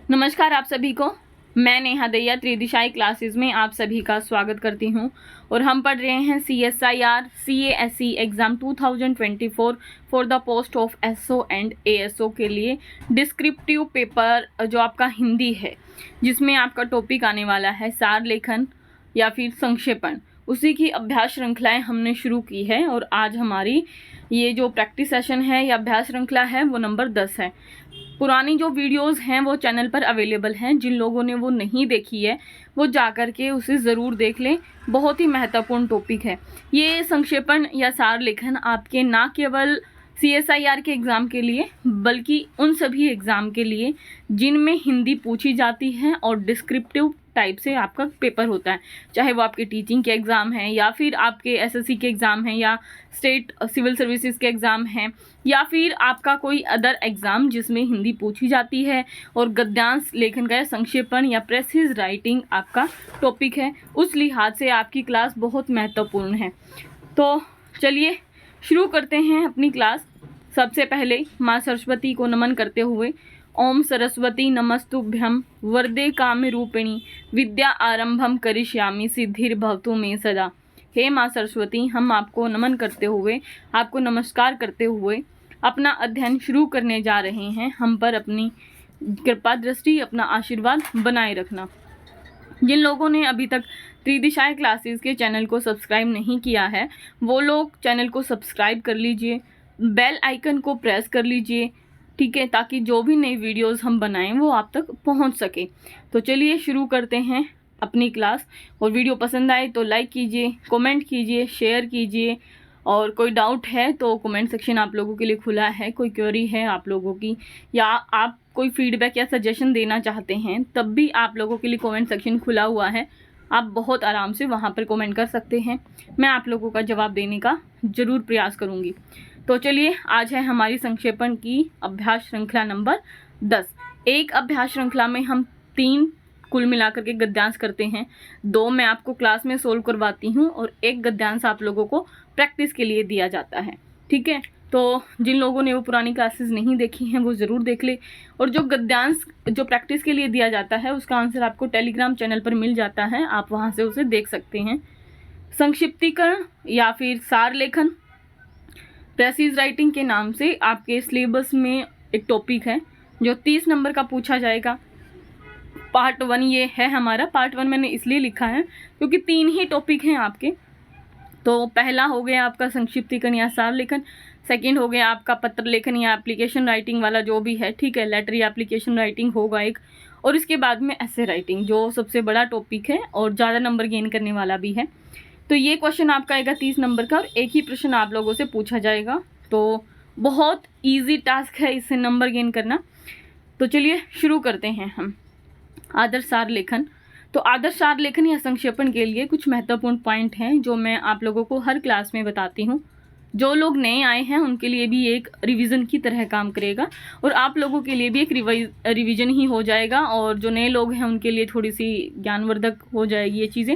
नमस्कार आप सभी को। मैं नेहा दैया त्रिदिशाई क्लासेस में आप सभी का स्वागत करती हूं और हम पढ़ रहे हैं CSIR CASE exam 2024 for the post of SO and ASO के लिए डिस्क्रिप्टिव पेपर जो आपका हिंदी है, जिसमें आपका टॉपिक आने वाला है सार लेखन या फिर संक्षेपण। उसी की अभ्यास श्रृंखलाएं हमने शुरू की है और आज हमारी ये जो प्रैक्टिस सेशन है या अभ्यास श्रृंखला है वो नंबर 10 है। पुरानी जो वीडियोस हैं वो चैनल पर अवेलेबल हैं। जिन लोगों ने वो नहीं देखी है वो जाकर के उसे ज़रूर देख लें। बहुत ही महत्वपूर्ण टॉपिक है ये। संक्षेपण या सार लेखन आपके ना केवल CSIR के एग्ज़ाम के लिए बल्कि उन सभी एग्ज़ाम के लिए जिनमें हिंदी पूछी जाती है और डिस्क्रिप्टिव टाइप से आपका पेपर होता है, चाहे वो आपके टीचिंग के एग्ज़ाम हैं या फिर आपके SSC के एग्ज़ाम हैं या स्टेट सिविल सर्विसेज के एग्ज़ाम हैं या फिर आपका कोई अदर एग्ज़ाम जिसमें हिंदी पूछी जाती है और गद्यांश लेखन का या संक्षेपण या प्रेसिज राइटिंग आपका टॉपिक है। उस लिहाज से आपकी क्लास बहुत महत्वपूर्ण है। तो चलिए शुरू करते हैं अपनी क्लास। सबसे पहले माँ सरस्वती को नमन करते हुए ओम सरस्वती नमस्तुभ्यं वरदे काम्य रूपिणी विद्या आरंभम करिष्यामि सिद्धिर्भवतु मे सदा। हे माँ सरस्वती, हम आपको नमन करते हुए, आपको नमस्कार करते हुए अपना अध्ययन शुरू करने जा रहे हैं। हम पर अपनी कृपा दृष्टि, अपना आशीर्वाद बनाए रखना। जिन लोगों ने अभी तक त्रिदिशाई क्लासेस के चैनल को सब्सक्राइब नहीं किया है वो लोग चैनल को सब्सक्राइब कर लीजिए, बेल आइकन को प्रेस कर लीजिए, ठीक है, ताकि जो भी नई वीडियोस हम बनाएं वो आप तक पहुंच सके। तो चलिए शुरू करते हैं अपनी क्लास। और वीडियो पसंद आए तो लाइक कीजिए, कमेंट कीजिए, शेयर कीजिए और कोई डाउट है तो कमेंट सेक्शन आप लोगों के लिए खुला है। कोई क्वेरी है आप लोगों की या आप कोई फीडबैक या सजेशन देना चाहते हैं तब भी आप लोगों के लिए कमेंट सेक्शन खुला हुआ है। आप बहुत आराम से वहाँ पर कमेंट कर सकते हैं। मैं आप लोगों का जवाब देने का ज़रूर प्रयास करूँगी। तो चलिए, आज है हमारी संक्षेपण की अभ्यास श्रृंखला नंबर 10। एक अभ्यास श्रृंखला में हम 3 कुल मिलाकर के गद्यांश करते हैं। 2 मैं आपको क्लास में सोल्व करवाती हूँ और 1 गद्यांश आप लोगों को प्रैक्टिस के लिए दिया जाता है, ठीक है। तो जिन लोगों ने वो पुरानी क्लासेस नहीं देखी हैं वो ज़रूर देख ले। और जो गद्यांश जो प्रैक्टिस के लिए दिया जाता है उसका आंसर आपको टेलीग्राम चैनल पर मिल जाता है, आप वहाँ से उसे देख सकते हैं। संक्षिप्तीकरण या फिर सार लेखन प्रेसिज राइटिंग के नाम से आपके सिलेबस में एक टॉपिक है जो 30 नंबर का पूछा जाएगा। पार्ट 1 ये है हमारा। पार्ट 1 मैंने इसलिए लिखा है क्योंकि 3 ही टॉपिक हैं आपके। तो पहला हो गया आपका संक्षिप्तीकरण या सार लेखन, सेकंड हो गया आपका पत्र लेखन या एप्लीकेशन राइटिंग वाला जो भी है, ठीक है, लेटर या एप्लीकेशन राइटिंग होगा एक, और इसके बाद में ऐसे राइटिंग जो सबसे बड़ा टॉपिक है और ज़्यादा नंबर गेन करने वाला भी है। तो ये क्वेश्चन आपका आएगा 30 नंबर का और एक ही प्रश्न आप लोगों से पूछा जाएगा। तो बहुत ईजी टास्क है इससे नंबर गेन करना। तो चलिए शुरू करते हैं हम। आदर्श सार लेखन। तो आदर्श सार लेखन या संक्षेपण के लिए कुछ महत्वपूर्ण पॉइंट हैं जो मैं आप लोगों को हर क्लास में बताती हूँ। जो लोग नए आए हैं उनके लिए भी एक रिवीजन की तरह काम करेगा और आप लोगों के लिए भी एक रिवीजन ही हो जाएगा और जो नए लोग हैं उनके लिए थोड़ी सी ज्ञानवर्धक हो जाएगी ये चीज़ें।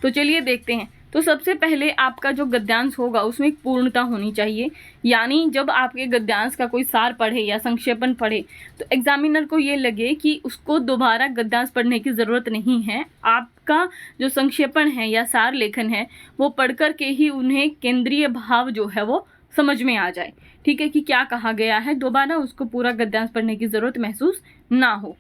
तो चलिए देखते हैं। तो सबसे पहले आपका जो गद्यांश होगा उसमें एक पूर्णता होनी चाहिए, यानी जब आपके गद्यांश का कोई सार पढ़े या संक्षेपण पढ़े तो एग्जामिनर को ये लगे कि उसको दोबारा गद्यांश पढ़ने की ज़रूरत नहीं है। आपका जो संक्षेपण है या सार लेखन है वो पढ़ कर के ही उन्हें केंद्रीय भाव जो है वो समझ में आ जाए, ठीक है, कि क्या कहा गया है। दोबारा उसको पूरा गद्यांश पढ़ने की ज़रूरत महसूस ना हो।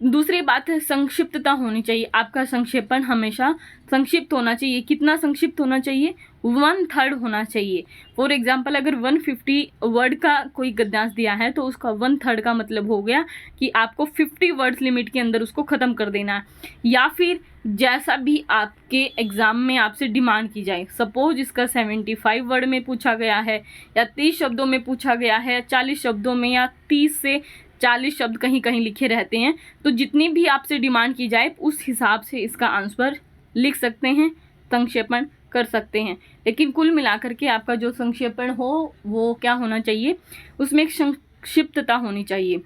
दूसरी बात है संक्षिप्तता होनी चाहिए। आपका संक्षेपण हमेशा संक्षिप्त होना चाहिए। कितना संक्षिप्त होना चाहिए? 1/3 होना चाहिए। फॉर एग्जाम्पल अगर 150 वर्ड का कोई गद्यांश दिया है तो उसका 1/3 का मतलब हो गया कि आपको 50 वर्ड्स लिमिट के अंदर उसको ख़त्म कर देना है, या फिर जैसा भी आपके एग्ज़ाम में आपसे डिमांड की जाए। सपोज इसका 75 वर्ड में पूछा गया है या 30 शब्दों में पूछा गया है, 40 शब्दों में या 30 से 40 शब्द कहीं कहीं लिखे रहते हैं। तो जितनी भी आपसे डिमांड की जाए उस हिसाब से इसका आंसर लिख सकते हैं, संक्षेपण कर सकते हैं। लेकिन कुल मिलाकर के आपका जो संक्षेपण हो वो क्या होना चाहिए? उसमें एक संक्षिप्तता होनी चाहिए।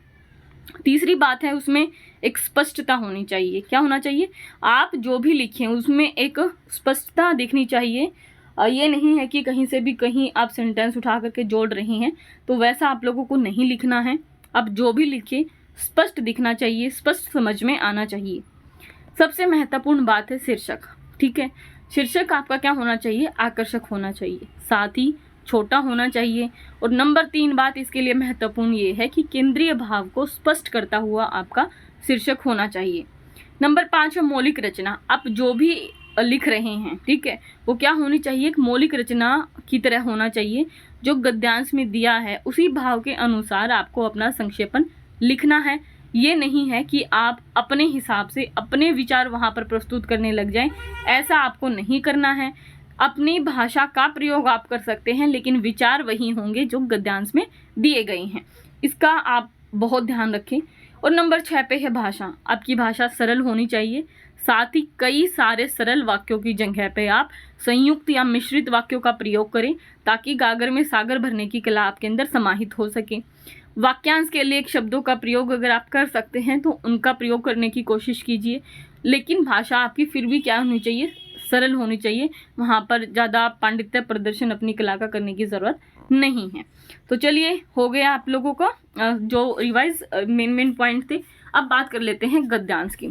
तीसरी बात है उसमें एक स्पष्टता होनी चाहिए। क्या होना चाहिए? आप जो भी लिखें उसमें एक स्पष्टता दिखनी चाहिए। ये नहीं है कि कहीं से भी कहीं आप सेंटेंस उठा करके जोड़ रहे हैं, तो वैसा आप लोगों को नहीं लिखना है। आप जो भी लिखें स्पष्ट दिखना चाहिए, स्पष्ट समझ में आना चाहिए। सबसे महत्वपूर्ण बात है शीर्षक। ठीक है, शीर्षक आपका क्या होना चाहिए? आकर्षक होना चाहिए, साथ ही छोटा होना चाहिए। और नंबर 3 बात इसके लिए महत्वपूर्ण ये है कि केंद्रीय भाव को स्पष्ट करता हुआ आपका शीर्षक होना चाहिए। नंबर 5 है मौलिक रचना। आप जो भी लिख रहे हैं, ठीक है, वो क्या होनी चाहिए? एक मौलिक रचना की तरह होना चाहिए। जो गद्यांश में दिया है उसी भाव के अनुसार आपको अपना संक्षेपण लिखना है। ये नहीं है कि आप अपने हिसाब से अपने विचार वहाँ पर प्रस्तुत करने लग जाएं, ऐसा आपको नहीं करना है। अपनी भाषा का प्रयोग आप कर सकते हैं, लेकिन विचार वही होंगे जो गद्यांश में दिए गए हैं। इसका आप बहुत ध्यान रखें। और नंबर 6 पे है भाषा। आपकी भाषा सरल होनी चाहिए, साथ ही कई सारे सरल वाक्यों की जगह पे आप संयुक्त या मिश्रित वाक्यों का प्रयोग करें, ताकि गागर में सागर भरने की कला आपके अंदर समाहित हो सके। वाक्यांश के लिए शब्दों का प्रयोग अगर आप कर सकते हैं तो उनका प्रयोग करने की कोशिश कीजिए, लेकिन भाषा आपकी फिर भी क्या होनी चाहिए? सरल होनी चाहिए। वहाँ पर ज़्यादा पांडित्य प्रदर्शन अपनी कला का करने की ज़रूरत नहीं है। तो चलिए, हो गया आप लोगों का जो रिवाइज मेन पॉइंट थे। अब बात कर लेते हैं गद्यांश की।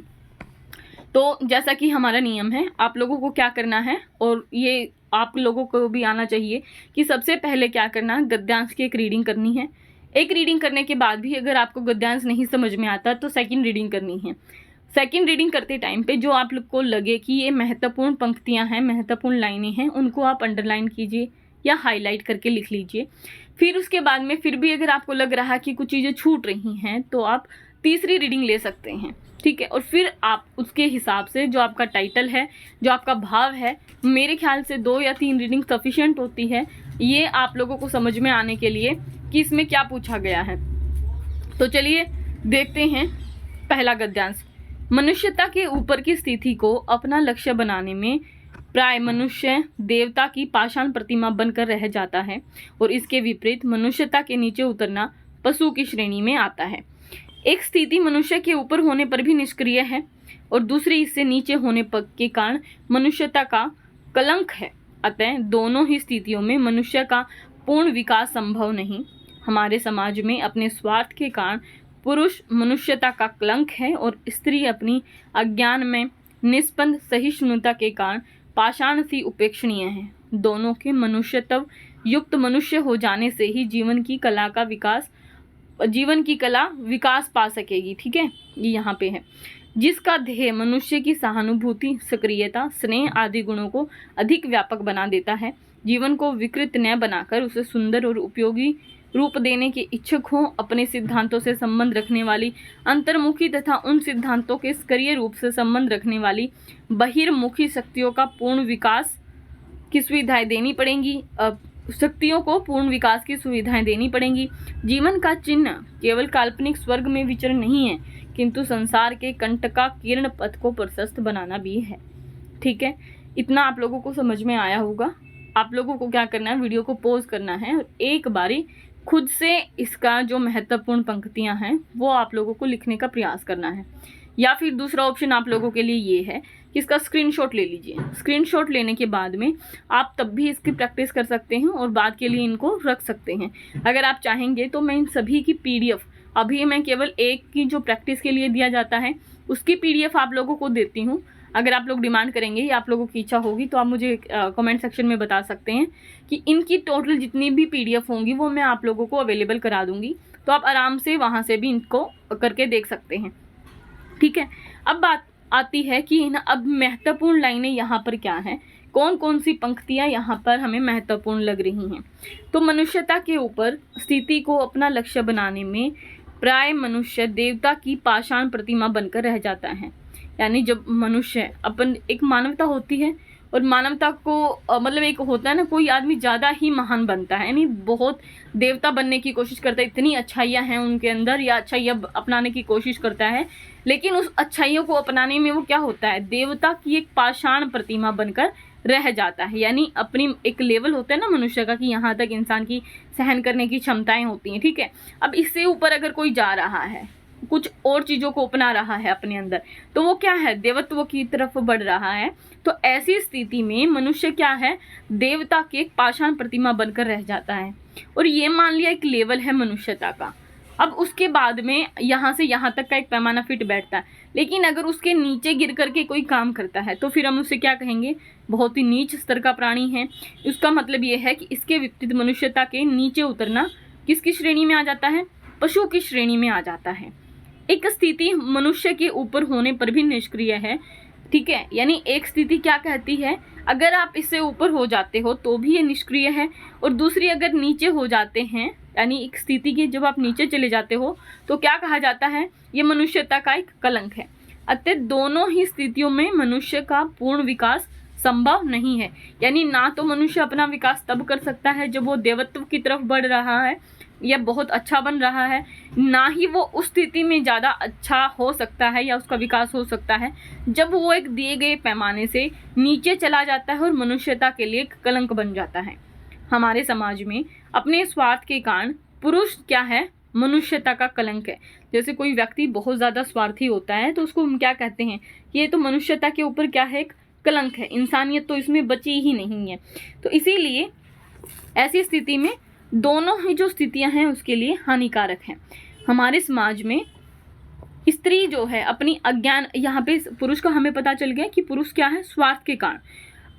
तो जैसा कि हमारा नियम है, आप लोगों को क्या करना है, और ये आप लोगों को भी आना चाहिए कि सबसे पहले क्या करना है, गद्यांश की एक रीडिंग करनी है। एक रीडिंग करने के बाद भी अगर आपको गद्यांश नहीं समझ में आता तो सेकंड रीडिंग करनी है। सेकंड रीडिंग करते टाइम पे जो आप लोग को लगे कि ये महत्वपूर्ण पंक्तियां हैं, महत्वपूर्ण लाइनें हैं, उनको आप अंडरलाइन कीजिए या हाईलाइट करके लिख लीजिए। फिर उसके बाद में फिर भी अगर आपको लग रहा है कि कुछ चीज़ें छूट रही हैं तो आप तीसरी रीडिंग ले सकते हैं, ठीक है। और फिर आप उसके हिसाब से जो आपका टाइटल है, जो आपका भाव है, मेरे ख्याल से 2 या 3 रीडिंग सफिशिएंट होती है ये आप लोगों को समझ में आने के लिए कि इसमें क्या पूछा गया है। तो चलिए देखते हैं पहला गद्यांश। मनुष्यता के ऊपर की स्थिति को अपना लक्ष्य बनाने में प्राय मनुष्य देवता की पाषाण प्रतिमा बनकर रह जाता है, और इसके विपरीत मनुष्यता के नीचे उतरना पशु की श्रेणी में आता है। एक स्थिति मनुष्य के ऊपर होने पर भी निष्क्रिय है और दूसरी इससे नीचे होने के कारण मनुष्यता का कलंक है। अतः दोनों ही स्थितियों में मनुष्य का पूर्ण विकास संभव नहीं। हमारे समाज में अपने स्वार्थ के कारण पुरुष मनुष्यता का कलंक है और स्त्री अपनी अज्ञान में निष्पन्द सहिष्णुता के कारण पाषाण सी उपेक्षणीय है। दोनों के मनुष्यत्व युक्त मनुष्य हो जाने से ही जीवन की कला विकास पा सकेगी। ठीक है, ये यहाँ पे है, जिसका ध्येय मनुष्य की सहानुभूति, सक्रियता, स्नेह आदि गुणों को अधिक व्यापक बना देता है। जीवन को विकृत न बनाकर उसे सुंदर और उपयोगी रूप देने के इच्छुक हो, अपने सिद्धांतों से संबंध रखने वाली अंतर्मुखी तथा उन सिद्धांतों के सक्रिय रूप से संबंध रखने वाली बहिर्मुखी शक्तियों का पूर्ण विकास की सुविधाएं देनी पड़ेंगी। शक्तियों को पूर्ण विकास की सुविधाएं देनी पड़ेंगी। जीवन का चिन्ह केवल काल्पनिक स्वर्ग में विचरण नहीं है, किंतु संसार के कंटका किरण पथ को प्रशस्त बनाना भी है। ठीक है, इतना आप लोगों को समझ में आया होगा। आप लोगों को क्या करना है, वीडियो को पॉज करना है और एक बारी खुद से इसका जो महत्वपूर्ण पंक्तियां हैं वो आप लोगों को लिखने का प्रयास करना है। या फिर दूसरा ऑप्शन आप लोगों के लिए ये है कि इसका स्क्रीनशॉट ले लीजिए। स्क्रीनशॉट लेने के बाद में आप तब भी इसकी प्रैक्टिस कर सकते हैं और बाद के लिए इनको रख सकते हैं। अगर आप चाहेंगे तो मैं इन सभी की PDF, अभी मैं केवल एक की जो प्रैक्टिस के लिए दिया जाता है उसकी PDF आप लोगों को देती हूँ। अगर आप लोग डिमांड करेंगे या आप लोगों की इच्छा होगी तो आप मुझे कमेंट सेक्शन में बता सकते हैं कि इनकी टोटल जितनी भी PDF होंगी वो मैं आप लोगों को अवेलेबल करा दूंगी, तो आप आराम से वहाँ से भी इनको करके देख सकते हैं। ठीक है, अब बात आती है कि अब महत्वपूर्ण लाइनें यहाँ पर क्या हैं, कौन कौन सी पंक्तियाँ यहाँ पर हमें महत्वपूर्ण लग रही हैं। तो मनुष्यता के ऊपर स्थिति को अपना लक्ष्य बनाने में प्राय मनुष्य देवता की पाषाण प्रतिमा बनकर रह जाता है। यानी जब मनुष्य अपन, एक मानवता होती है और मानवता को मतलब एक होता है ना, कोई आदमी ज़्यादा ही महान बनता है, यानी बहुत देवता बनने की कोशिश करता है, इतनी अच्छाइयाँ हैं उनके अंदर या अच्छाइयाँ अपनाने की कोशिश करता है, लेकिन उस अच्छाइयों को अपनाने में वो क्या होता है, देवता की एक पाषाण प्रतिमा बनकर रह जाता है। यानी अपनी एक लेवल होता है ना मनुष्य का कि यहाँ तक इंसान की सहन करने की क्षमताएं होती हैं। ठीक है, अब इससे ऊपर अगर कोई जा रहा है, कुछ और चीज़ों को अपना रहा है अपने अंदर, तो वो क्या है, देवत्व की तरफ बढ़ रहा है। तो ऐसी स्थिति में मनुष्य क्या है, देवता की एक पाषाण प्रतिमा बनकर रह जाता है। और ये मान लिया एक लेवल है मनुष्यता का। अब उसके बाद में यहाँ से यहाँ तक का एक पैमाना फिट बैठता है, लेकिन अगर उसके नीचे गिर करके कोई काम करता है तो फिर हम उसे क्या कहेंगे, बहुत ही नीच स्तर का प्राणी है। उसका मतलब ये है कि इसके विपरीत मनुष्यता के नीचे उतरना किसकी श्रेणी में आ जाता है, पशु की श्रेणी में आ जाता है। एक स्थिति मनुष्य के ऊपर होने पर भी निष्क्रिय है, ठीक है, यानी एक स्थिति क्या कहती है, अगर आप इससे ऊपर हो जाते हो तो भी ये निष्क्रिय है, और दूसरी अगर नीचे हो जाते हैं, यानी एक स्थिति के जब आप नीचे चले जाते हो तो क्या कहा जाता है, ये मनुष्यता का एक कलंक है। अतः दोनों ही स्थितियों में मनुष्य का पूर्ण विकास संभव नहीं है, यानी ना तो मनुष्य अपना विकास तब कर सकता है जब वो देवत्व की तरफ बढ़ रहा है या बहुत अच्छा बन रहा है, ना ही वो उस स्थिति में ज़्यादा अच्छा हो सकता है या उसका विकास हो सकता है जब वो एक दिए गए पैमाने से नीचे चला जाता है और मनुष्यता के लिए एक कलंक बन जाता है। हमारे समाज में अपने स्वार्थ के कारण पुरुष क्या है, मनुष्यता का कलंक है। जैसे कोई व्यक्ति बहुत ज़्यादा स्वार्थी होता है तो उसको हम क्या कहते हैं कि ये तो मनुष्यता के ऊपर क्या है, एक कलंक है, इंसानियत तो इसमें बची ही नहीं है। तो इसीलिए ऐसी स्थिति में दोनों ही जो स्थितियां हैं उसके लिए हानिकारक हैं। हमारे समाज में स्त्री जो है अपनी अज्ञान, यहाँ पे पुरुष का हमें पता चल गया कि पुरुष क्या है, स्वार्थ के कारण,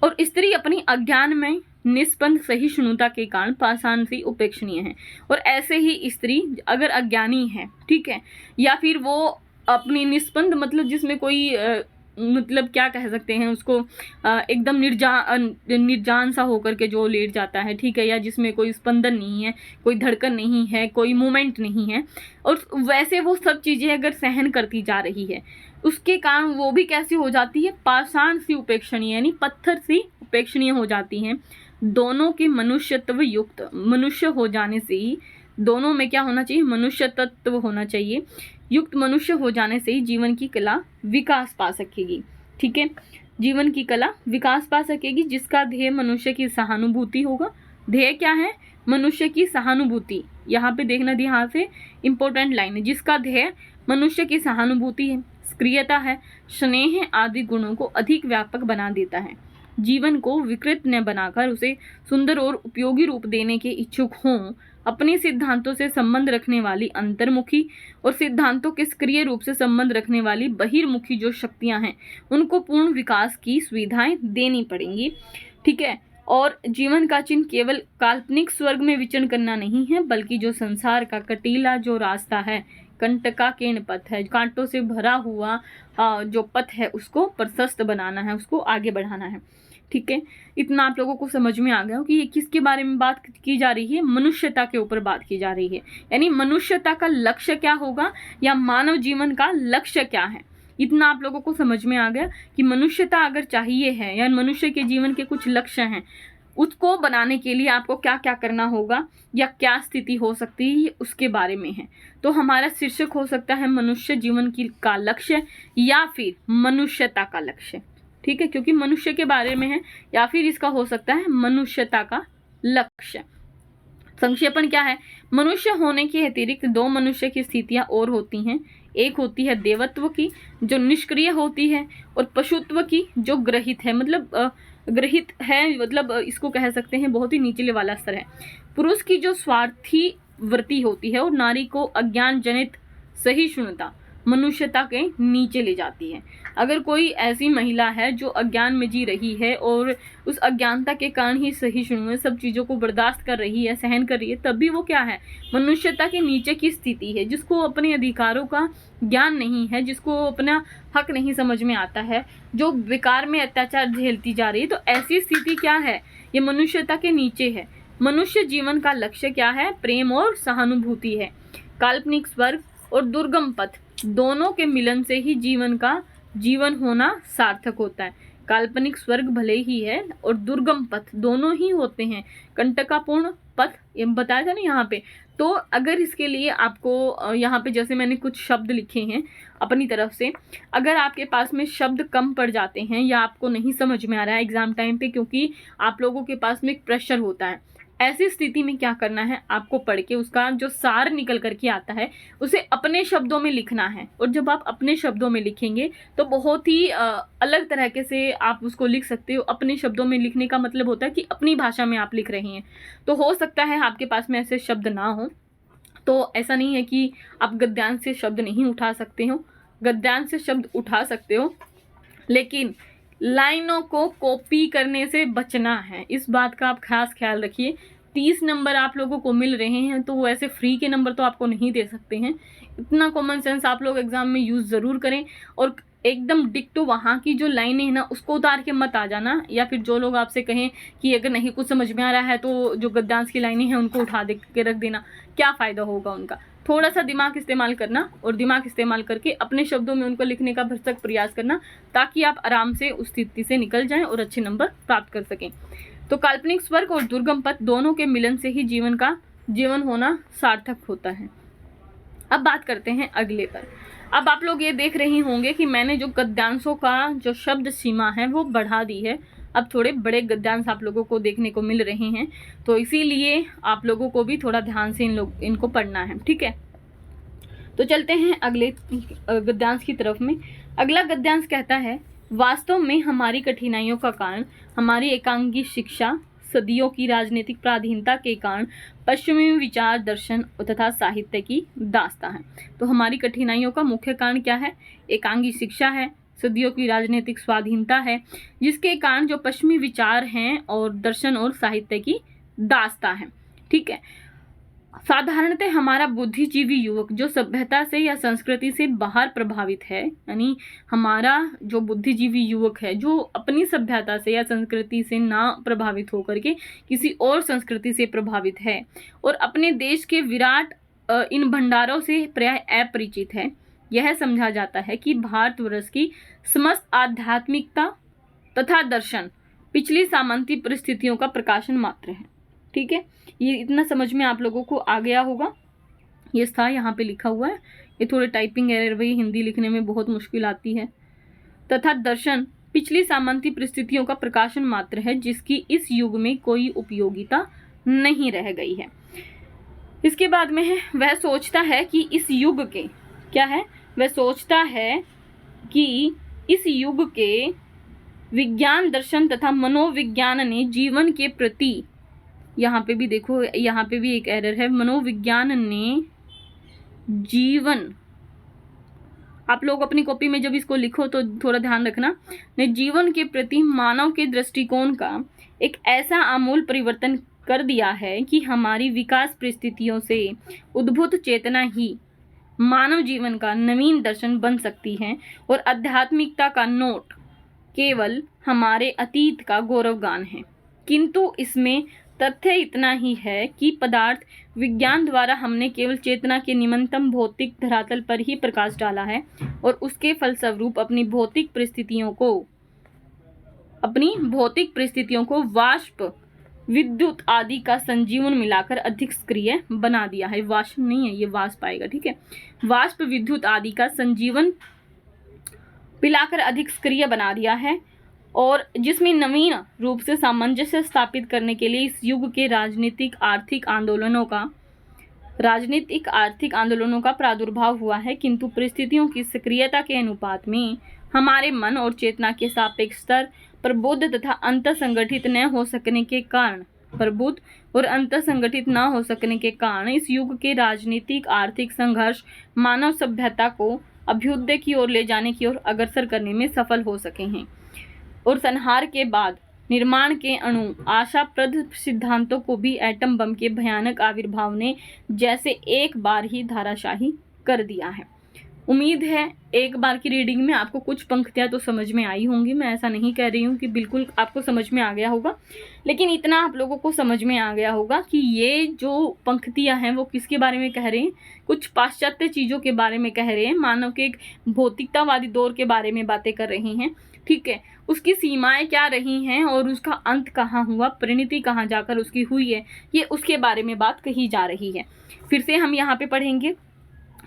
और स्त्री अपनी अज्ञान में निष्पन्द सहिष्णुता के कारण पाषाण सी उपेक्षणीय है। और ऐसे ही स्त्री अगर अज्ञानी है, ठीक है, या फिर वो अपनी निष्पन्द मतलब जिसमें कोई मतलब क्या कह सकते हैं उसको, एकदम निर्जान सा होकर के जो लेट जाता है, ठीक है, या जिसमें कोई स्पंदन नहीं है, कोई धड़कन नहीं है, कोई मूवमेंट नहीं है, और वैसे वो सब चीज़ें अगर सहन करती जा रही है, उसके कारण वो भी कैसी हो जाती है, पाषाण सी उपेक्षणीय, यानी पत्थर सी उपेक्षणीय हो जाती हैं। दोनों के मनुष्यत्व युक्त मनुष्य हो जाने से ही, दोनों में क्या होना चाहिए, मनुष्य तत्व होना चाहिए, युक्त मनुष्य हो जाने से ही जीवन की कला विकास पा सकेगी, ठीक है, जीवन की कला विकास पा सकेगी, जिसका ध्येय मनुष्य की सहानुभूति होगा। ध्येय क्या है, मनुष्य की सहानुभूति, यहाँ पे देखना ध्यान से, इंपॉर्टेंट लाइन है, जिसका ध्येय मनुष्य की सहानुभूति है, सक्रियता है, स्नेह आदि गुणों को अधिक व्यापक बना देता है। जीवन को विकृत न बनाकर उसे सुंदर और उपयोगी रूप देने के इच्छुक हों, अपने सिद्धांतों से संबंध रखने वाली अंतर्मुखी और सिद्धांतों के सक्रिय रूप से संबंध रखने वाली बहिर्मुखी जो शक्तियां हैं, उनको पूर्ण विकास की सुविधाएं देनी पड़ेंगी, ठीक है। और जीवन का चिन्ह केवल काल्पनिक स्वर्ग में विचरण करना नहीं है, बल्कि जो संसार का कटीला जो रास्ता है, कंटकाकीर्ण पथ है, कांटों से भरा हुआ जो पथ है, उसको प्रशस्त बनाना है, उसको आगे बढ़ाना है, ठीक है। इतना आप लोगों को समझ में आ गया हो कि ये किसके बारे में बात की जा रही है, मनुष्यता के ऊपर बात की जा रही है, यानी मनुष्यता का लक्ष्य क्या होगा या मानव जीवन का लक्ष्य क्या है। इतना आप लोगों को समझ में आ गया कि मनुष्यता अगर चाहिए है या मनुष्य के जीवन के कुछ लक्ष्य हैं, उसको बनाने के लिए आपको क्या क्या करना होगा या क्या स्थिति हो सकती है, उसके बारे में है। तो हमारा शीर्षक हो सकता है मनुष्य जीवन की का लक्ष्य या फिर मनुष्यता का लक्ष्य, ठीक है, क्योंकि मनुष्य के बारे में है, या फिर इसका हो सकता है मनुष्यता का लक्ष्य। संक्षेपण क्या है, मनुष्य होने के अतिरिक्त दो मनुष्य की स्थितियां और होती हैं। एक होती है देवत्व की जो निष्क्रिय होती है, और पशुत्व की जो ग्रहित है, मतलब ग्रहित है, मतलब इसको कह सकते हैं बहुत ही निचले वाला स्तर है। पुरुष की जो स्वार्थी वृत्ति होती है और नारी को अज्ञान जनित सहिष्णुता मनुष्यता के नीचे ले जाती है। अगर कोई ऐसी महिला है जो अज्ञान में जी रही है और उस अज्ञानता के कारण ही सहिष्णु है, सब चीज़ों को बर्दाश्त कर रही है, सहन कर रही है, तब भी वो क्या है, मनुष्यता के नीचे की स्थिति है, जिसको अपने अधिकारों का ज्ञान नहीं है, जिसको अपना हक नहीं समझ में आता है, जो बेकार में अत्याचार झेलती जा रही है। तो ऐसी स्थिति क्या है, ये मनुष्यता के नीचे है। मनुष्य जीवन का लक्ष्य क्या है, प्रेम और सहानुभूति है। काल्पनिक स्वर्ग और दुर्गम पथ दोनों के मिलन से ही जीवन होना सार्थक होता है। काल्पनिक स्वर्ग भले ही है और दुर्गम पथ दोनों ही होते हैं, कंटकापूर्ण पथ ये बताया था ना यहाँ पे। तो अगर इसके लिए आपको यहाँ पे जैसे मैंने कुछ शब्द लिखे हैं अपनी तरफ से, अगर आपके पास में शब्द कम पड़ जाते हैं या आपको नहीं समझ में आ रहा है एग्जाम टाइम पे, क्योंकि आप लोगों के पास में एक प्रेशर होता है, ऐसी स्थिति में क्या करना है, आपको पढ़ के उसका जो सार निकल करके आता है उसे अपने शब्दों में लिखना है। और जब आप अपने शब्दों में लिखेंगे तो बहुत ही अलग तरीके से आप उसको लिख सकते हो। अपने शब्दों में लिखने का मतलब होता है कि अपनी भाषा में आप लिख रहे हैं। तो हो सकता है आपके पास में ऐसे शब्द ना हो, तो ऐसा नहीं है कि आप गद्यांश से शब्द नहीं उठा सकते हो, गद्यांश से शब्द उठा सकते हो, लेकिन लाइनों को कॉपी करने से बचना है। इस बात का आप खास ख्याल रखिए। 30 नंबर आप लोगों को मिल रहे हैं तो वो ऐसे फ्री के नंबर तो आपको नहीं दे सकते हैं। इतना कॉमन सेंस आप लोग एग्जाम में यूज जरूर करें और एकदम डिक्टो वहाँ की जो लाइनें हैं ना उसको उतार के मत आ जाना, या फिर जो लोग आपसे कहें कि अगर नहीं कुछ समझ में आ रहा है तो जो गद्यांश की लाइनें हैं उनको उठा दे के रख देना, क्या फ़ायदा होगा उनका। थोड़ा सा दिमाग इस्तेमाल करना और दिमाग इस्तेमाल करके अपने शब्दों में उनको लिखने का भरसक प्रयास करना, ताकि आप आराम से उस स्थिति से निकल जाएं और अच्छे नंबर प्राप्त कर सकें। तो काल्पनिक स्वर्ग और दुर्गम पथ दोनों के मिलन से ही जीवन होना सार्थक होता है। अब बात करते हैं अगले पर। अब आप लोग ये देख रही होंगे कि मैंने जो गद्यांशों का जो शब्द सीमा है वो बढ़ा दी है। अब थोड़े बड़े गद्यांश आप लोगों को देखने को मिल रहे हैं, तो इसीलिए आप लोगों को भी थोड़ा ध्यान से इनको पढ़ना है, ठीक है। तो चलते हैं अगले गद्यांश की तरफ में। अगला गद्यांश कहता है, वास्तव में हमारी कठिनाइयों का कारण हमारी एकांगी शिक्षा, सदियों की राजनीतिक पराधीनता के कारण पश्चिमी विचार, दर्शन तथा साहित्य की दास्तां है। तो हमारी कठिनाइयों का मुख्य कारण क्या है? एकांगी शिक्षा है, सदियों की राजनीतिक स्वाधीनता है, जिसके कारण जो पश्चिमी विचार हैं और दर्शन और साहित्य की दास्तां है, ठीक है। साधारणतः हमारा बुद्धिजीवी युवक जो सभ्यता से या संस्कृति से बाहर प्रभावित है, यानी हमारा जो बुद्धिजीवी युवक है जो अपनी सभ्यता से या संस्कृति से ना प्रभावित होकर के किसी और संस्कृति से प्रभावित है और अपने देश के विराट इन भंडारों से प्राय अपरिचित है, यह समझा जाता है कि भारतवर्ष की समस्त आध्यात्मिकता तथा दर्शन पिछली सामंती परिस्थितियों का प्रकाशन मात्र है, ठीक है। ये इतना समझ में आप लोगों को आ गया होगा। ये था यहाँ पे लिखा हुआ है, ये थोड़े टाइपिंग एरर, वही हिंदी लिखने में बहुत मुश्किल आती है। तथा दर्शन पिछली सामंती परिस्थितियों का प्रकाशन मात्र है, जिसकी इस युग में कोई उपयोगिता नहीं रह गई है। इसके बाद में है, वह सोचता है कि इस युग के क्या है, वह सोचता है कि इस युग के विज्ञान, दर्शन तथा मनोविज्ञान ने जीवन के प्रति, यहाँ पे भी देखो, यहाँ पे भी एक एरर है, मनोविज्ञान ने जीवन, आप लोग अपनी कॉपी में जब इसको लिखो तो थोड़ा ध्यान रखना, ने जीवन के प्रति मानव के दृष्टिकोण का एक ऐसा आमूल परिवर्तन कर दिया है कि हमारी विकास परिस्थितियों से उद्भूत चेतना ही मानव जीवन का नवीन दर्शन बन सकती है और आध्यात्मिकता का नोट केवल हमारे अतीत का गौरवगान है। किंतु इसमें तथ्य इतना ही है कि पदार्थ विज्ञान द्वारा हमने केवल चेतना के निम्नतम भौतिक धरातल पर ही प्रकाश डाला है और उसके फलस्वरूप अपनी भौतिक परिस्थितियों को वाष्प, विद्युत आदि का संजीवन मिलाकर अधिक सक्रिय बना दिया है। वाष्प नहीं है, ये वाष्प आएगा, ठीक है। वाष्प, विद्युत आदि का संजीवन मिलाकर अधिक सक्रिय बना दिया है और जिसमें नवीन रूप से सामंजस्य स्थापित करने के लिए इस युग के राजनीतिक आर्थिक आंदोलनों का प्रादुर्भाव हुआ है। किंतु परिस्थितियों की सक्रियता के अनुपात में हमारे मन और चेतना के सापेक्ष स्तर प्रबुद्ध तथा अंतःसंगठित न हो सकने के कारण इस युग के राजनीतिक आर्थिक संघर्ष मानव सभ्यता को अभ्युदय की ओर ले जाने की ओर अग्रसर करने में सफल हो सके हैं और संहार के बाद निर्माण के आशाप्रद सिद्धांतों को भी एटम बम के भयानक आविर्भाव ने जैसे एक बार ही धाराशाही कर दिया है। उम्मीद है एक बार की रीडिंग में आपको कुछ पंक्तियां तो समझ में आई होंगी। मैं ऐसा नहीं कह रही हूँ कि बिल्कुल आपको समझ में आ गया होगा, लेकिन इतना आप लोगों को समझ में आ गया होगा कि ये जो पंक्तियां हैं वो किसके बारे में कह रहे हैं, कुछ पाश्चात्य चीज़ों के बारे में कह रहे हैं, मानव के एक भौतिकतावादी दौर के बारे में बातें कर रही हैं, ठीक है। उसकी सीमाएं क्या रही हैं और उसका अंत कहाँ हुआ, परिणति कहाँ जाकर उसकी हुई है, ये उसके बारे में बात कही जा रही है। फिर से हम यहाँ पे पढ़ेंगे,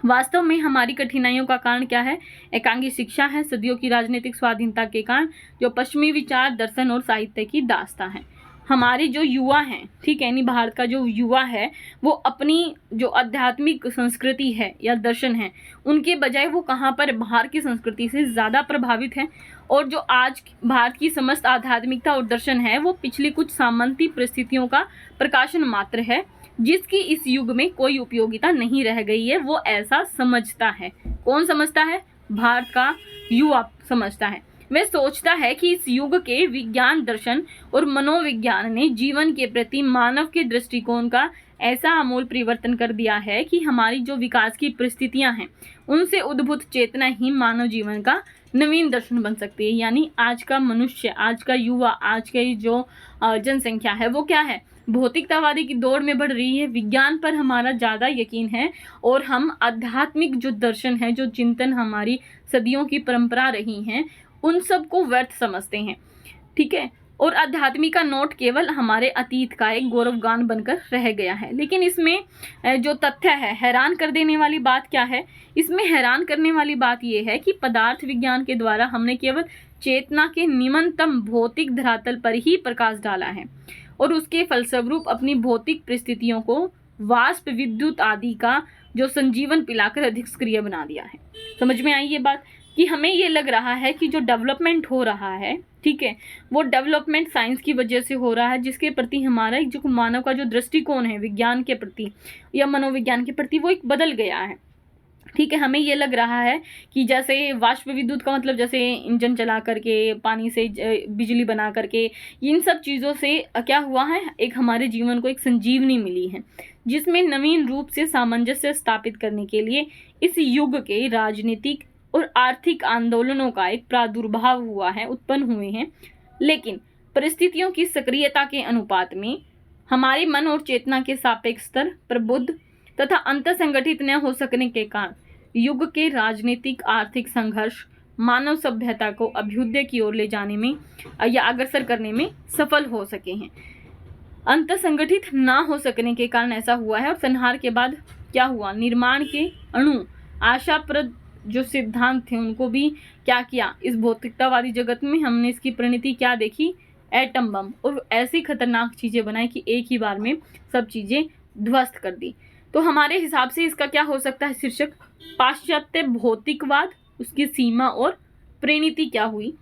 वास्तव में हमारी कठिनाइयों का कारण क्या है? एकांगी शिक्षा है, सदियों की राजनीतिक स्वाधीनता के कारण जो पश्चिमी विचार, दर्शन और साहित्य की दास्तां है। हमारी जो युवा हैं, ठीक है, यानी भारत का जो युवा है वो अपनी जो आध्यात्मिक संस्कृति है या दर्शन है उनके बजाय वो कहाँ पर बाहर की संस्कृति से ज़्यादा प्रभावित है और जो आज भारत की समस्त आध्यात्मिकता और दर्शन है वो पिछली कुछ सामंती परिस्थितियों का प्रकाशन मात्र है, जिसकी इस युग में कोई उपयोगिता नहीं रह गई है, वो ऐसा समझता है। कौन समझता है? भारत का युवा समझता है। वह सोचता है कि इस युग के विज्ञान, दर्शन और मनोविज्ञान ने जीवन के प्रति मानव के दृष्टिकोण का ऐसा आमूल परिवर्तन कर दिया है कि हमारी जो विकास की परिस्थितियां हैं, उनसे उद्भूत चेतना ही मानव जीवन का नवीन दर्शन बन सकती है। यानी आज का मनुष्य, आज का युवा, आज की जो जनसंख्या है वो क्या है? भौतिकतावादी की दौड़ में बढ़ रही है। विज्ञान पर हमारा ज़्यादा यकीन है और हम आध्यात्मिक जो दर्शन है, जो चिंतन हमारी सदियों की परंपरा रही हैं, उन सब को व्यर्थ समझते हैं। ठीक है, और आध्यात्मिक का नोट केवल हमारे अतीत का एक गौरवगान बनकर रह गया है। लेकिन इसमें जो तथ्य है, हैरान कर देने वाली बात क्या है? इसमें हैरान करने वाली बात यह है कि पदार्थ विज्ञान के द्वारा हमने केवल चेतना के निम्नतम भौतिक धरातल पर ही प्रकाश डाला है और उसके फलस्वरूप अपनी भौतिक परिस्थितियों को वाष्प, विद्युत आदि का जो संजीवन पिलाकर अधिक सक्रिय बना दिया है। समझ में आई ये बात? कि हमें ये लग रहा है कि जो डेवलपमेंट हो रहा है, ठीक है, वो डेवलपमेंट साइंस की वजह से हो रहा है, जिसके प्रति हमारा जो मानव का जो दृष्टिकोण है विज्ञान के प्रति या मनोविज्ञान के प्रति, वो एक बदल गया है। ठीक है, हमें ये लग रहा है कि जैसे वाष्प विद्युत का मतलब जैसे इंजन चला करके, पानी से बिजली बना करके, इन सब चीज़ों से क्या हुआ है, एक हमारे जीवन को एक संजीवनी मिली है, जिसमें नवीन रूप से सामंजस्य स्थापित करने के लिए इस युग के राजनीतिक और आर्थिक आंदोलनों का एक प्रादुर्भाव हुआ है, उत्पन्न हुए हैं। लेकिन परिस्थितियों की सक्रियता के अनुपात में हमारे मन और चेतना के सापेक्ष स्तर प्रबुद्ध तथा अंतःसंगठित न हो सकने के कारण युग के राजनीतिक आर्थिक संघर्ष मानव सभ्यता को अभ्युदय की ओर ले जाने में या अग्रसर करने में सफल हो सके हैं। अंतःसंगठित ना हो सकने के कारण ऐसा हुआ है। और संहार के बाद क्या हुआ? निर्माण के अणु आशाप्रद जो सिद्धांत थे उनको भी क्या किया? इस भौतिकतावादी जगत में हमने इसकी परिणति क्या देखी? एटम बम, और ऐसी खतरनाक चीजें बनाई कि एक ही बार में सब चीजें ध्वस्त कर दी। तो हमारे हिसाब से इसका क्या हो सकता है शीर्षक? पाश्चात्य भौतिकवाद, उसकी सीमा और परिणति क्या हुई।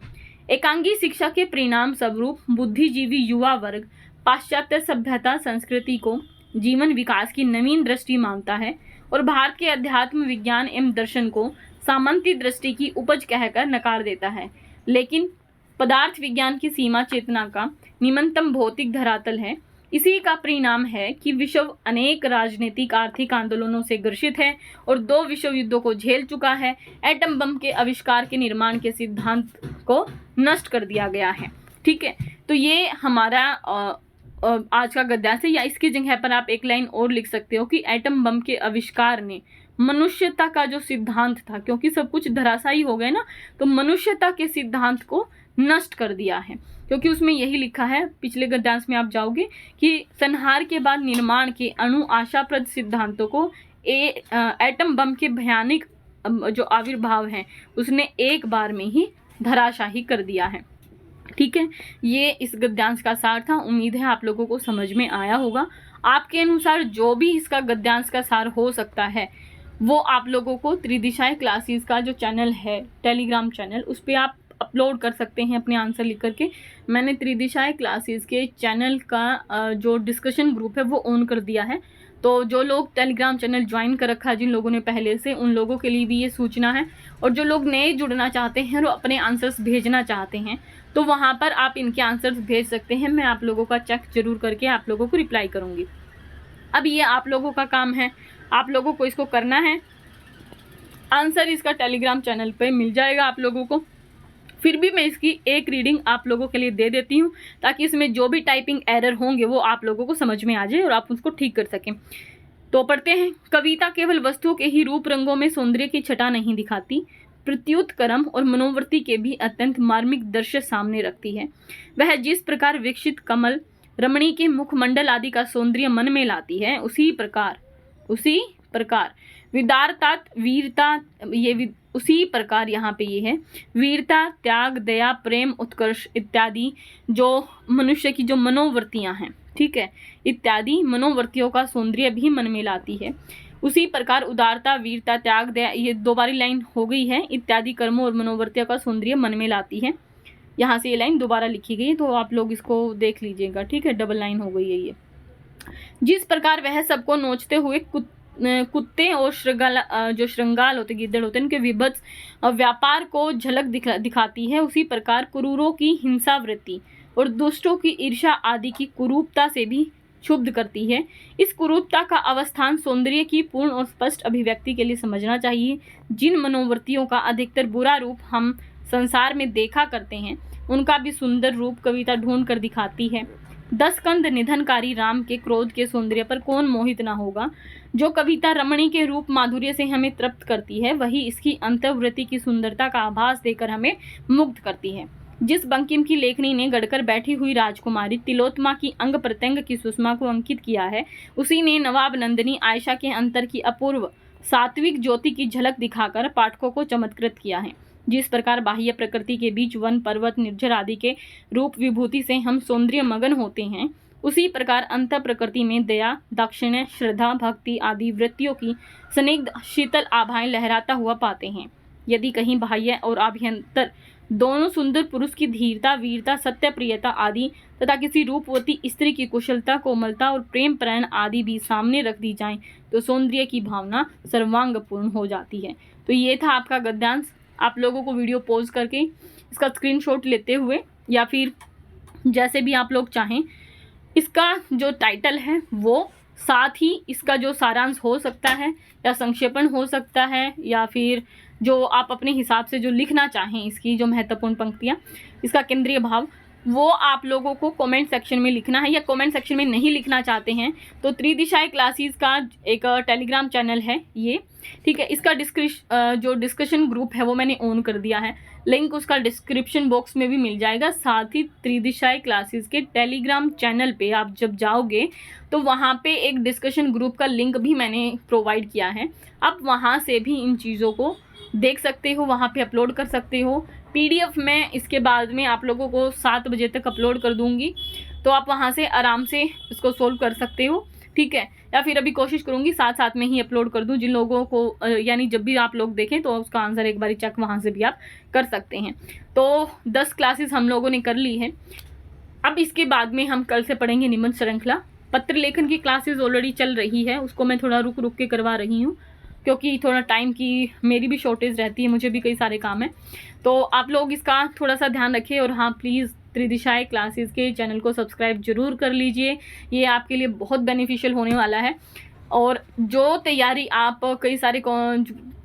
एकांगी शिक्षा के परिणाम स्वरूप बुद्धिजीवी युवा वर्ग पाश्चात्य सभ्यता संस्कृति को जीवन विकास की नवीन दृष्टि मानता है और भारत के अध्यात्म विज्ञान एवं दर्शन को सामंती दृष्टि की उपज कहकर नकार देता है। लेकिन पदार्थ विज्ञान की सीमा चेतना का निम्नतम भौतिक धरातल है। इसी का परिणाम है कि विश्व अनेक राजनीतिक आर्थिक आंदोलनों से ग्रसित है और 2 विश्व युद्धों को झेल चुका है। एटम बम के आविष्कार के निर्माण के सिद्धांत को नष्ट कर दिया गया है। ठीक है, तो ये हमारा आज का गद्यांश है। या इसकी जगह पर आप एक लाइन और लिख सकते हो कि एटम बम के आविष्कार ने मनुष्यता का जो सिद्धांत था, क्योंकि सब कुछ धराशायी हो गया ना, तो मनुष्यता के सिद्धांत को नष्ट कर दिया है। क्योंकि उसमें यही लिखा है, पिछले गद्यांश में आप जाओगे कि संहार के बाद निर्माण के अणु आशाप्रद सिद्धांतों को एटम बम के भयानक जो आविर्भाव है उसने एक बार में ही धराशाही कर दिया है। ठीक है, ये इस गद्यांश का सार था। उम्मीद है आप लोगों को समझ में आया होगा। आपके अनुसार जो भी इसका गद्यांश का सार हो सकता है वो आप लोगों को त्रिदिशाएं क्लासेस का जो चैनल है, टेलीग्राम चैनल, उस पर आप अपलोड कर सकते हैं अपने आंसर लिख करके। मैंने त्रिदिशाएं क्लासेस के चैनल का जो डिस्कशन ग्रुप है वो ऑन कर दिया है। तो जो लोग टेलीग्राम चैनल ज्वाइन कर रखा है, जिन लोगों ने पहले से, उन लोगों के लिए भी ये सूचना है। और जो लोग नए जुड़ना चाहते हैं और अपने आंसर्स भेजना चाहते हैं तो वहाँ पर आप इनके आंसर्स भेज सकते हैं। मैं आप लोगों का चेक जरूर करके आप लोगों को रिप्लाई करूँगी। अब ये आप लोगों का काम है, आप लोगों को इसको करना है। आंसर इसका टेलीग्राम चैनल पे मिल जाएगा आप लोगों को। फिर भी मैं इसकी एक रीडिंग आप लोगों के लिए दे देती हूँ ताकि इसमें जो भी टाइपिंग एरर होंगे वो आप लोगों को समझ में आ जाए और आप उसको ठीक कर सकें। तो पढ़ते हैं। कविता केवल वस्तुओं के ही रूप रंगों में सौंदर्य की छटा नहीं दिखाती, प्रत्युत कर्म और मनोवृत्ति के भी अत्यंत मार्मिक दृश्य सामने रखती है। वह जिस प्रकार विकसित कमल, रमणी के मुखमंडल आदि का सौंदर्य मन में लाती है, उसी प्रकार विदारता, वीरता, उसी प्रकार यहाँ पे ये है वीरता, त्याग, दया, प्रेम, उत्कर्ष इत्यादि जो मनुष्य की जो मनोवृत्तियाँ हैं, ठीक है, इत्यादि मनोवृत्तियों का सौंदर्य भी मन में लाती है। उसी प्रकार उदारता, वीरता, त्याग, दया, ये 2 बारी लाइन हो गई है, इत्यादि कर्मों और मनोवृत्तियों का सौंदर्य मन में लाती है। यहाँ से ये लाइन दोबारा लिखी गई है तो आप लोग इसको देख लीजिएगा। ठीक है, डबल लाइन हो गई है ये। जिस प्रकार वह सबको नोचते हुए कुत्ते और जो श्रृंगाल होते, गिद्दड़ होते हैं, उनके विभत्स व्यापार को झलक दिखाती है, उसी प्रकार क्रूरों की हिंसा वृत्ति और दुष्टों की ईर्ष्या आदि की कुरूपता से भी क्षुब्ध करती है। इस कुरूपता का अवस्थान सौंदर्य की पूर्ण और स्पष्ट अभिव्यक्ति के लिए समझना चाहिए। जिन मनोवृत्तियों का अधिकतर बुरा रूप हम संसार में देखा करते हैं, उनका भी सुंदर रूप कविता ढूंढ कर दिखाती है। 10 कंद निधनकारी राम के क्रोध के सौंदर्य पर कौन मोहित ना होगा। जो कविता रमणी के रूप माधुर्य से हमें तृप्त करती है, वही इसकी अंतर्वृत्ति की सुंदरता का आभास देकर हमें मुग्ध करती है। जिस बंकिम की लेखनी ने गढ़कर बैठी हुई राजकुमारी तिलोत्तमा की अंग प्रत्यंग की सुषमा को अंकित किया है, उसी ने नवाब नंदिनी आयशा के अंतर की अपूर्व सात्विक ज्योति की झलक दिखाकर पाठकों को चमत्कृत किया है। जिस प्रकार बाह्य प्रकृति के बीच वन, पर्वत, निर्झर आदि के रूप विभूति से हम सौंदर्य मगन होते हैं, उसी प्रकार अंत प्रकृति में दया, दाक्षिण्य, श्रद्धा, भक्ति आदि वृत्तियों की स्निग्ध शीतल आभाएं लहराता हुआ पाते हैं। यदि कहीं बाह्य और आभ्यंतर दोनों सुंदर पुरुष की धीरता, वीरता, सत्य, प्रियता आदि तथा किसी रूपवती स्त्री की कुशलता, कोमलता और प्रेम प्रण आदि भी सामने रख दी जाएं, तो सौंदर्य की भावना सर्वांगपूर्ण हो जाती है। तो ये था आपका गद्यांश। आप लोगों को वीडियो पॉज करके इसका स्क्रीनशॉट लेते हुए या फिर जैसे भी आप लोग चाहें, इसका जो टाइटल है वो, साथ ही इसका जो सारांश हो सकता है या संक्षेपण हो सकता है, या फिर जो आप अपने हिसाब से जो लिखना चाहें, इसकी जो महत्वपूर्ण पंक्तियाँ, इसका केंद्रीय भाव, वो आप लोगों को कमेंट सेक्शन में लिखना है। या कमेंट सेक्शन में नहीं लिखना चाहते हैं तो त्रिदिशाएं क्लासेस का एक टेलीग्राम चैनल है ये, ठीक है। इसका जो डिस्कशन ग्रुप है वो मैंने ऑन कर दिया है, लिंक उसका डिस्क्रिप्शन बॉक्स में भी मिल जाएगा। साथ ही त्रिदिशाएं क्लासेस के टेलीग्राम चैनल पे आप जब जाओगे तो वहाँ पे एक डिस्कशन ग्रुप का लिंक भी मैंने प्रोवाइड किया है। आप वहाँ से भी इन चीज़ों को देख सकते हो, वहाँ पे अपलोड कर सकते हो। PDF मैं इसके बाद में आप लोगों को 7 बजे तक अपलोड कर दूँगी, तो आप वहाँ से आराम से इसको सोल्व कर सकते हो, ठीक है। या फिर अभी कोशिश करूँगी साथ में ही अपलोड कर दूँ, जिन लोगों को यानी जब भी आप लोग देखें तो उसका आंसर एक बार चेक वहाँ से भी आप कर सकते हैं। तो 10 क्लासेस हम लोगों ने कर ली है। अब इसके बाद में हम कल से पढ़ेंगे निबंध श्रृंखला। पत्र लेखन की क्लासेस ऑलरेडी चल रही है, उसको मैं थोड़ा रुक के करवा रही हूँ, क्योंकि थोड़ा टाइम की मेरी भी शॉर्टेज रहती है, मुझे भी कई सारे काम हैं। तो आप लोग इसका थोड़ा सा ध्यान रखें। और हाँ, प्लीज़ त्रिदिशाएं क्लासेस के चैनल को सब्सक्राइब जरूर कर लीजिए, ये आपके लिए बहुत बेनिफिशियल होने वाला है। और जो तैयारी आप कई सारे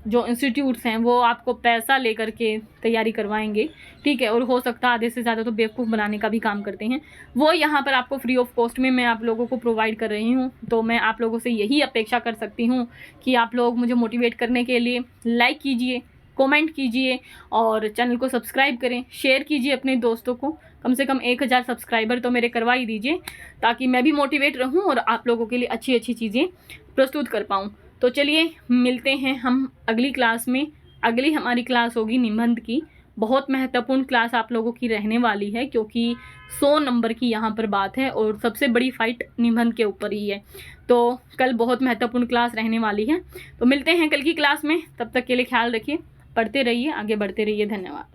जो इंस्टीट्यूट्स हैं वो आपको पैसा लेकर के तैयारी करवाएंगे, ठीक है, और हो सकता है आधे से ज़्यादा तो बेवकूफ़ बनाने का भी काम करते हैं, वो यहाँ पर आपको फ्री ऑफ कॉस्ट में मैं आप लोगों को प्रोवाइड कर रही हूँ। तो मैं आप लोगों से यही अपेक्षा कर सकती हूँ कि आप लोग मुझे मोटिवेट करने के लिए लाइक कीजिए, कमेंट कीजिए और चैनल को सब्सक्राइब करें, शेयर कीजिए अपने दोस्तों को। कम से कम 1000 सब्सक्राइबर तो मेरे करवा ही दीजिए, ताकि मैं भी मोटिवेट रहूं और आप लोगों के लिए अच्छी अच्छी चीज़ें प्रस्तुत कर पाऊं। तो चलिए मिलते हैं हम अगली क्लास में। अगली हमारी क्लास होगी निबंध की। बहुत महत्वपूर्ण क्लास आप लोगों की रहने वाली है, क्योंकि 100 नंबर की यहाँ पर बात है और सबसे बड़ी फाइट निबंध के ऊपर ही है। तो कल बहुत महत्वपूर्ण क्लास रहने वाली है। तो मिलते हैं कल की क्लास में, तब तक के लिए ख्याल रखिए, पढ़ते रहिए, आगे बढ़ते रहिए। धन्यवाद।